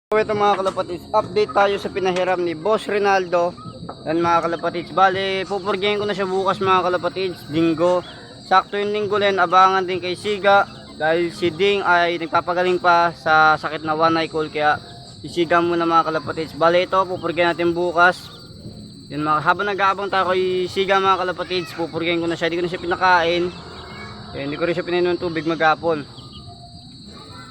So ito mga kalapatids, update tayo sa pinahiram ni Boss Rinaldo. Yan mga kalapatids, bali pupurgayin ko na siya bukas mga kalapatids, linggo. Sakto yung linggo din, abangan din kay Siga. Dahil si Ding ay nagpapagaling pa sa sakit na one eye cold, kaya isiga muna mga kalapatids. Bali ito, pupurgayin natin bukas. Yan mga, habang nag-aabang tayo kay Siga mga kalapatids, pupurgayin ko na siya, hindi ko na siya pinakain. Yan, hindi ko rin siya pinainom ng tubig maghapon.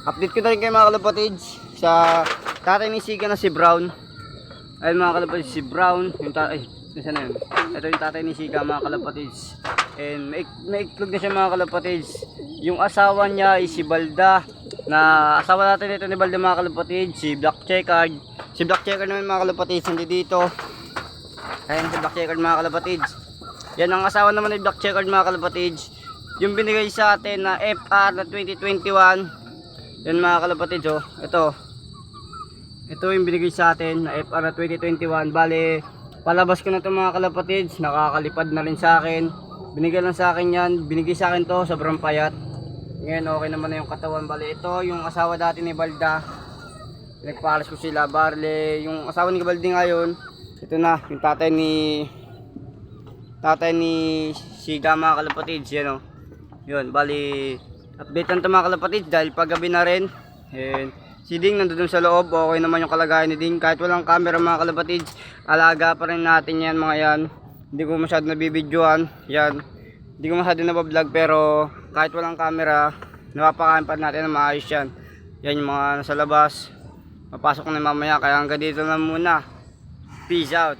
Update ko na rin kayo mga kalapatids sa tatay ni Siga na si Brown. Ayun mga kalapatids, si Brown yung nasa na yun? Ito yung tatay ni Siga mga kalapatids. And naiklog na siya mga kalapatids. Yung asawa niya ay si Balda, na asawa natin ito ni Balda mga kalapatids, si Black Checkered. Si Black Checkered naman mga kalapatids, nandito dito. Ayun si Black Checkered mga kalapatids. Yan ang asawa naman ni Black Checkered mga kalapatids, yung binigay sa atin na FR na 2021. Yan mga kalapatids, oh. Ito yung binigay sa atin na FR na 2021. Bale, palabas ko na ito mga kalapatids. Nakakalipad na rin sa akin. Binigay lang sa akin yan. Binigay sa akin to, sobrang payat. Ngayon okay naman na yung katawan. Bale, ito yung asawa dati ni Balda. Nagpalas ko sila. Bale, yung asawa ni Balda ngayon, ito na, yung tatay ni Siga mga kalapatids. Yan, oh. Yun, bali update lang ito mga kalapatids dahil paggabi na rin. And si Ding nandun sa loob, okay naman yung kalagayan ni Ding. Kahit walang camera mga kalapatids, alaga pa rin natin yan mga yan. Hindi ko masyado nabibidyoan yan. Hindi ko masyado nabablog, pero kahit walang camera, napapakain pa natin na maayos yan. Yan yung mga nasa labas. Papasok na mamaya, kaya hanggang dito na muna. Peace out.